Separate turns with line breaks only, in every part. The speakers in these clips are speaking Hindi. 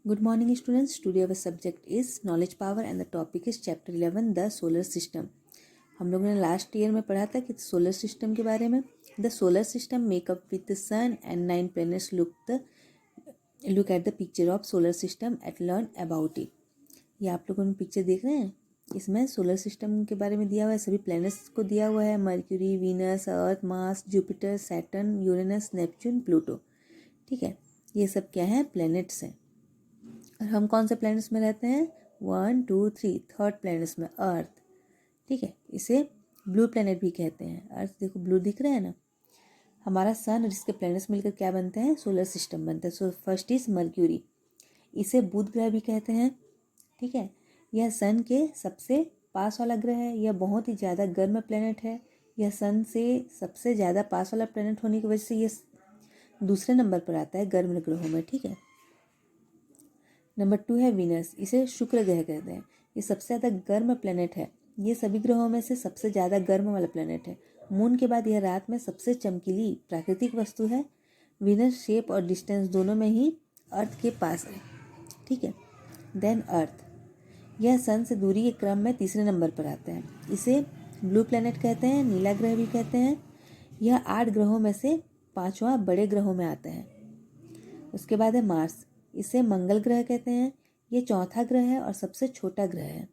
Good morning students. Today our subject is knowledge power and the topic is chapter 11 the solar system. हम लोगों ने लास्ट ईयर में पढ़ा था कि सोलर सिस्टम के बारे में. The solar system make up with the sun and 9 planets look at the picture of solar system at learn about it. ये आप लोगों ने पिक्चर देख रहे हैं. इसमें सोलर सिस्टम के बारे में दिया हुआ है, सभी प्लैनेट्स को दिया हुआ है. Mercury, Venus, Earth, Mars, Jupiter, Saturn, Uranus, Neptune, Pluto. ठीक है, ये सब क्या है? प्लैनेट्स हैं. और हम कौन से प्लैनेट्स में रहते हैं? 1, 2, 3 थर्ड प्लैनेट्स में अर्थ. ठीक है, इसे ब्लू प्लैनेट भी कहते हैं. अर्थ देखो ब्लू दिख रहा है ना. हमारा सन और इसके प्लैनेट्स मिलकर क्या बनते हैं? सोलर सिस्टम बनता है. सो फर्स्ट इज मर्क्यूरी. इसे बुध ग्रह भी कहते हैं. ठीक है, यह सन के सबसे पास वाला ग्रह है. यह बहुत ही ज़्यादा गर्म प्लैनेट है. यह सन से सबसे ज़्यादा पास वाला प्लैनेट होने की वजह से यह दूसरे नंबर पर आता है गर्म ग्रहों में. ठीक है. नंबर 2 है वीनस. इसे शुक्र ग्रह कहते हैं. ये सबसे ज़्यादा गर्म प्लैनेट है. ये सभी ग्रहों में से सबसे ज़्यादा गर्म वाला प्लैनेट है. मून के बाद यह रात में सबसे चमकीली प्राकृतिक वस्तु है. वीनस शेप और डिस्टेंस दोनों में ही अर्थ के पास है. ठीक है. देन अर्थ. यह सन से दूरी के क्रम में तीसरे नंबर पर आता है. इसे ब्लू प्लैनेट कहते हैं, नीला ग्रह भी कहते हैं. यह 8 ग्रहों में से 5वां बड़े ग्रहों में आता है. उसके बाद है मार्स. इसे मंगल ग्रह कहते हैं. ये चौथा ग्रह है और सबसे छोटा ग्रह है.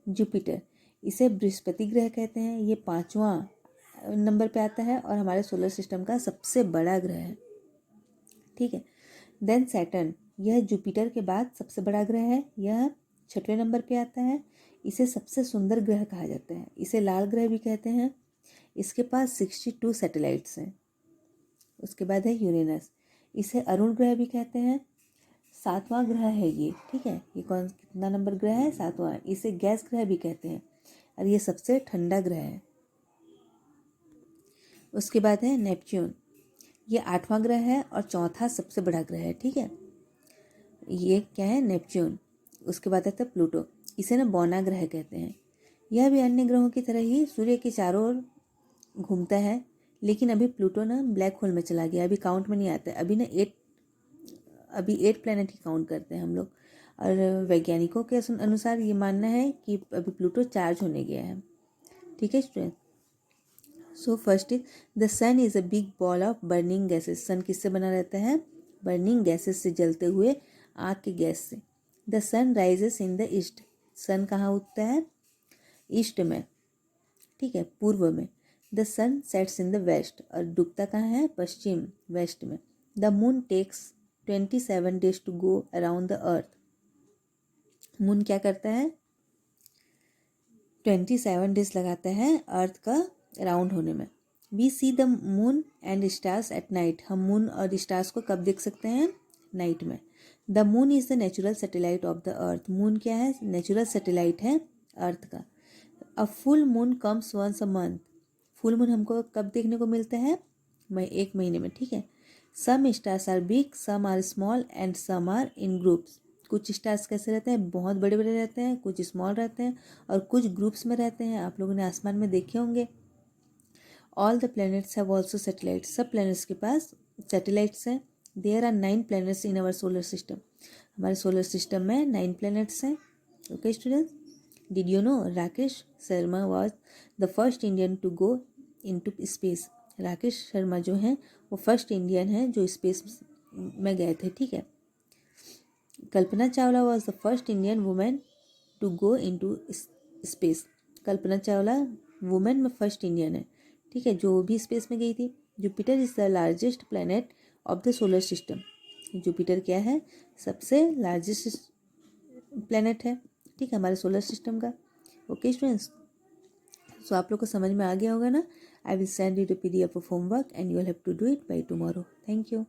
जुपिटर. इसे बृहस्पति ग्रह कहते हैं. ये 5वां नंबर पे आता है और हमारे सोलर सिस्टम का सबसे बड़ा ग्रह है. ठीक है. Then Saturn. यह जुपिटर के बाद सबसे बड़ा ग्रह है. यह 6वें नंबर पे आता है. इसे सबसे सुंदर ग्रह कहा जाता है. इसे लाल ग्रह भी कहते हैं. इसके पास 62 सैटेलाइट्स हैं. उसके बाद है यूरेनस. इसे अरुण ग्रह भी कहते हैं. 7वां ग्रह है ये. ठीक है, ये कितना नंबर ग्रह है? 7वां. इसे गैस ग्रह भी कहते हैं और ये सबसे ठंडा ग्रह है. उसके बाद है नेपच्यून. ये 8वां ग्रह है और चौथा सबसे बड़ा ग्रह है. ठीक है, ये क्या है? नेपच्यून. उसके बाद आता है प्लूटो. इसे ना बौना ग्रह कहते हैं. यह भी अन्य ग्रहों की तरह ही सूर्य के चारों ओर घूमता है, लेकिन अभी प्लूटो ना ब्लैक होल में चला गया. अभी काउंट में नहीं आता है. अभी 8 प्लैनेट ही काउंट करते हैं हम लोग. और वैज्ञानिकों के अनुसार ये मानना है कि अभी प्लूटो चार्ज होने गया है. ठीक है student. So first is the sun is a big ball of burning gases. Sun किससे बना रहता है? बर्निंग गैसेस से, जलते हुए आग के गैस से. The sun rises in the east. Sun कहाँ उगता है? ईस्ट में. ठीक है, पूर्व में. The sun sets in the west. और डूबता कहाँ है? पश्चिम, वेस्ट में. The moon takes 27 days to go around the earth. Moon क्या करता है? 27 days लगाता है अर्थ का राउंड होने में. We see the moon and stars at night. हम मून और स्टार्स को कब देख सकते हैं? नाइट में. The moon is the natural satellite of the earth. Moon क्या है? नेचुरल सैटेलाइट है अर्थ का. A full moon comes once a month. Full moon हमको कब देखने को मिलता है? एक महीने में. ठीक है. Some stars are big, some are small and some are in groups. कुछ स्टार्स कैसे रहते हैं? बहुत बड़े बड़े रहते हैं, कुछ स्मॉल रहते हैं और कुछ ग्रुप्स में रहते हैं. आप लोगों ने आसमान में देखे होंगे. All the planets have also satellites. सब प्लैनेट्स के पास सैटेलाइट्स हैं. There are 9 planets in our solar system. हमारे सोलर सिस्टम में 9 प्लैनेट्स हैं. Okay students. Did you know Rakesh Sharma was the first Indian to go into space. Rakesh Sharma जो हैं वो फर्स्ट इंडियन हैं जो स्पेस में गए थे. ठीक है. Kalpana Chawla was the first Indian women to go into space. Kalpana Chawla women में फर्स्ट इंडियन है. ठीक है, जो भी स्पेस में गई थी. Jupiter is the largest planet of the solar system. Jupiter क्या है? सबसे लार्जेस्ट प्लैनेट है. ठीक है, हमारे सोलर सिस्टम का. Okay students. सो आप लोग को समझ में आ गया होगा ना. I will send you the PDF of homework and you will have to do it by tomorrow. Thank you.